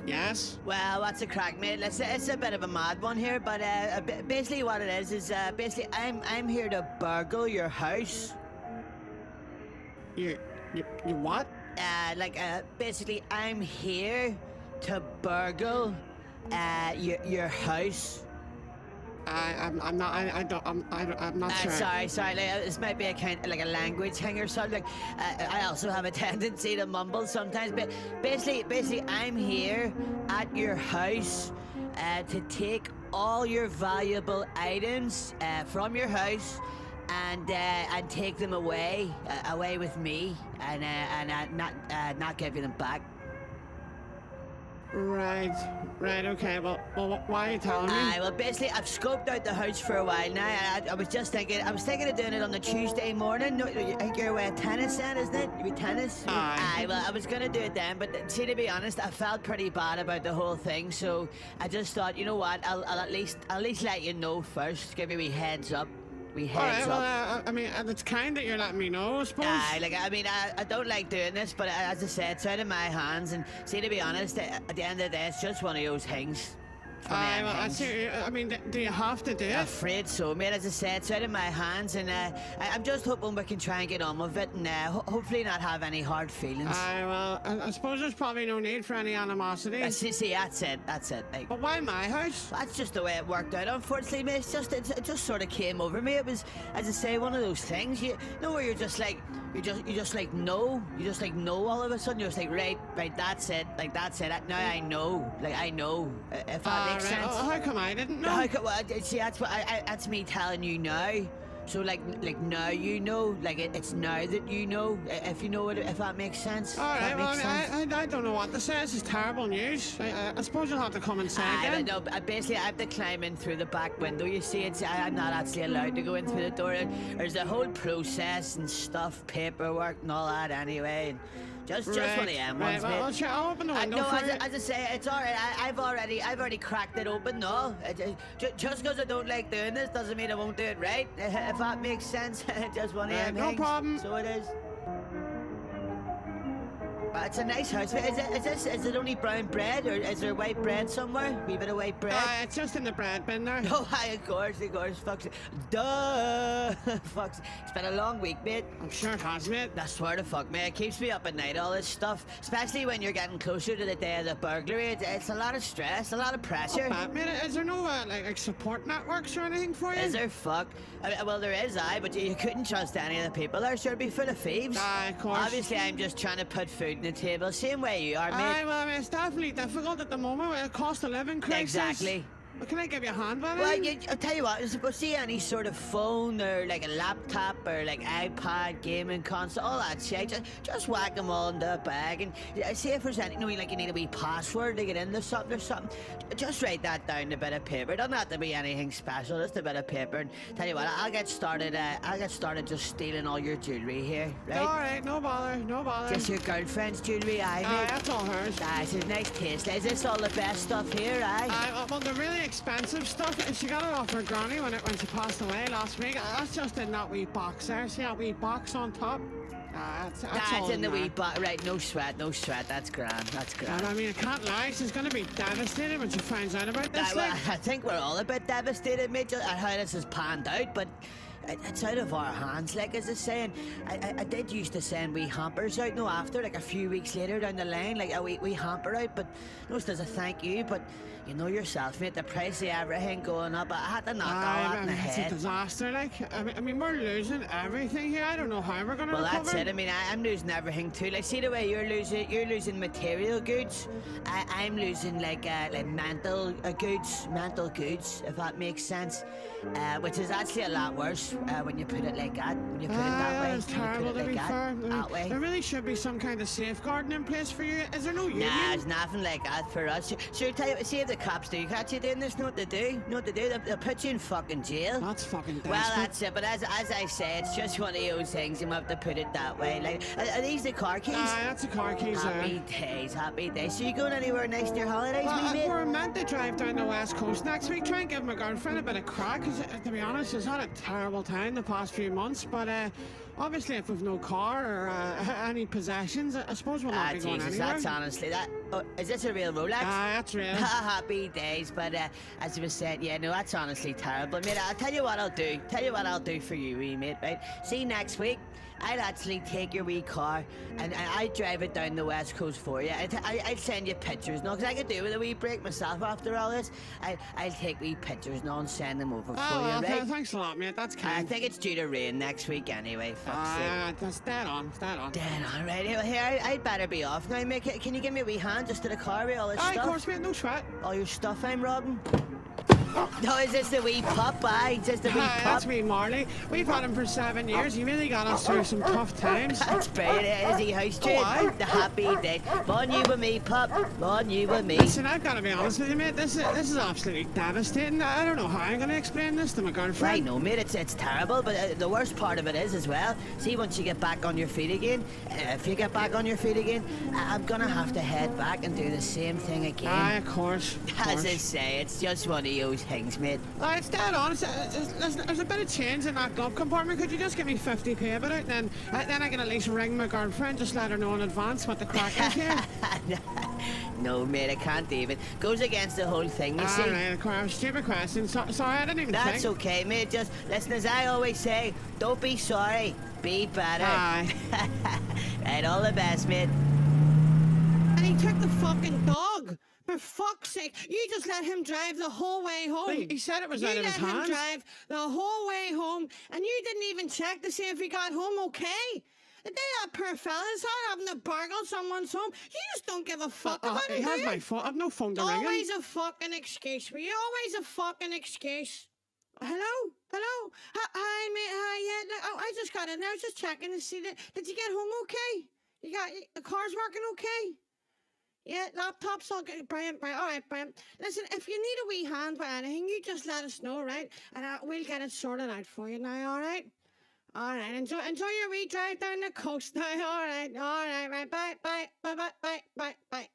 Yes? Well, what's the crack, mate? It's a bit of a mad one here, but basically what it is basically I'm here to burgle your house. You what? Basically I'm here to burgle your house. I'm not sure. Sorry. This might be a kind of like a language thing or something. I also have a tendency to mumble sometimes. But basically, I'm here at your house to take all your valuable items from your house and take them away with me and not give you them back. Right, okay. Well, why are you telling me? Well, basically, I've scoped out the house for a while now. I was thinking of doing it on the Tuesday morning. No, I think you're away at tennis then, isn't it? You tennis? Aye. Well, I was going to do it then, but see, to be honest, I felt pretty bad about the whole thing, so I just thought, you know what, I'll at least let you know first, give you a wee heads up. Alright, well, I mean, it's kind that you're letting me know, I suppose. I don't like doing this, but as I said, it's out of my hands, and see, to be honest, at the end of the day, it's just one of those things. I mean, do you have to do it? I'm afraid so, mate. As I said, it's out of my hands, and I'm just hoping we can try and get on with it, and hopefully not have any hard feelings. Well, I suppose there's probably no need for any animosity. See, that's it. Like, but why my house? That's just the way it worked out, unfortunately, mate. It just sort of came over me. It was, as I say, one of those things. You know where you're just like, you just like know all of a sudden. You're just like, right, that's it. Like, that's it. Now I know. Like, I know. If that makes sense. Oh, how come I didn't know? See, that's me telling you now. So like now you know, like it's now that you know, if you know it, if that makes sense. All right, well, I don't know what to say. This is terrible news. I suppose you'll have to come and say again. No, basically I have to climb in through the back window. You see, I'm not actually allowed to go in through the door. There's a whole process and stuff, paperwork and all that anyway. And just one of them ones, mate. Well, sure, I'll open the window for you. As I say, it's all right. I've already cracked it open. No, just because I don't like doing this doesn't mean I won't do it right. If that makes sense. Just one of them no things. problem. So it is. It's a nice house. Is it only brown bread, or is there white bread somewhere? Wee bit of white bread? It's just in the bread bin there. Oh, of course. Fucks. Duh. Fucks. It's been a long week, mate. I'm sure it has, mate. I swear to fuck, mate. It keeps me up at night, all this stuff. Especially when you're getting closer to the day of the burglary. It's a lot of stress, a lot of pressure. Oh, mate, is there no like support networks or anything for you? Is there? Fuck. Well, there is, but you couldn't trust any of the people there. Sure, it'd be full of thieves. Of course. Obviously, I'm just trying to put food on the table. Same way you are, mate. Well, I mean, it's definitely difficult at the moment with a cost of living crisis. Exactly. Well, can I give you a hand with it? Well, I'll tell you what, see any sort of phone or like a laptop or like iPad, gaming console, all that shit, just whack them all in the bag and see if there's anything, like you need a wee password to get into something or something. Just write that down on a bit of paper. It doesn't have to be anything special, just a bit of paper. And tell you what, I'll get started just stealing all your jewellery here, right? Alright, no bother. Just your girlfriend's jewellery, mate? That's all hers. It's a nice taste. Is this all the best stuff here, well, the really expensive stuff, and she got it off her granny when she passed away last week. That's just in that wee box there. See that wee box on top? That's all in the wee box. Right, no sweat. That's grand. And I mean, I can't lie, she's going to be devastated when she finds out about this. I think we're all a bit devastated, mate, at how this has panned out, but it's out of our hands, like as I saying. I did used to send wee hampers out, after, like a few weeks later down the line, like a wee hamper out, but as a thank you, but you know yourself, mate, the price of everything going up, I had to knock all that in the head. It's a disaster, like, I mean, we're losing everything here. I don't know how we're going to recover. Well, that's it. I mean, I'm losing everything too. Like, see the way you're losing material goods. I'm losing like mental goods, if that makes sense. Which is actually a lot worse when you put it like that. When you put it that way. It's terrible, to be fair. That way. There really should be some kind of safeguarding in place for you. Is there no union? Nah, there's nothing like that for us. Sure, tell you, see if the cops do catch you doing this, know what to do? They'll put you in fucking jail. That's fucking desperate. Well, that's it. But as I say, it's just one of those things. You have to put it that way. Like, are these the car keys? That's the car keys. Happy days. So you going anywhere nice in your holidays, mate? We're meant to drive down the west coast next week. Try and give my girlfriend a bit of crack. 'Cause, to be honest, she's had a terrible town the past few months, but obviously if we've no car or any possessions, I suppose we'll not be going Jesus, anywhere. that's honestly that. Oh, is this a real Rolex? That's real. Happy days, but as I was saying, yeah, no, that's honestly terrible, mate. I'll tell you what I'll do. Tell you what I'll do for you, wee mate. Right? See, next week, I'll actually take your wee car and I'll drive it down the west coast for you. I'll send you pictures, no, because I could do with a wee break myself after all this. I'll take wee pictures, no, and send them over for you, right? Thanks a lot, mate. That's kind. I think it's due to rain next week anyway. Fuck's sake. That's dead on. Dead on, right? Well, here, I'd better be off now, mate. Can you give me a wee hand just to the car with all this stuff? Of course, mate. No sweat. All your stuff I'm robbing? No, is this the wee pup? Aye, just the wee pup. That's me, Marley. We've had him for 7 years. He really got us through some tough times. That's brilliant. Is he house trained? aye. The happy day. Born you with me, pup. Born you with me. Listen, I've got to be honest with you, mate. This is absolutely devastating. I don't know how I'm going to explain this to my girlfriend. Right, no, mate, it's terrible, but the worst part of it is as well, see, once you get back on your feet again, if you get back on your feet again, I'm going to have to head back and do the same thing again. Aye, of course. As I say, it's just one of those things, mate. It's dead on. Listen, there's a bit of change in that glove compartment. Could you just give me 50p about it? Then I can at least ring my girlfriend, just let her know in advance what the crack is here. No, mate, I can't even. Goes against the whole thing, you see. Alright, of course. Stupid question. Sorry, I didn't even That's think. okay, mate. Just listen, as I always say, don't be sorry, be better. Aye. Right, all the best, mate. And he took the fucking dog. For fuck's sake, you just let him drive the whole way home. He said it was you out of his let him hands. drive the whole way home, and you didn't even check to see if he got home okay. The day that poor fella's out having to burgle someone's home, you just don't give a fuck about it, He do has you? my phone. I've no phone to ring him. Always a fucking excuse for you. Always a fucking excuse. Hello? Hi, mate. Hi, yeah. Oh, I just got in there. I was just checking to see that. Did you get home okay? You got the car's working okay? Yeah, laptop's all good. Brilliant. All right, Brian. Listen, if you need a wee hand with anything, you just let us know, right? And we'll get it sorted out for you now, all right? All right, enjoy your wee drive down the coast now, all right, right. Bye.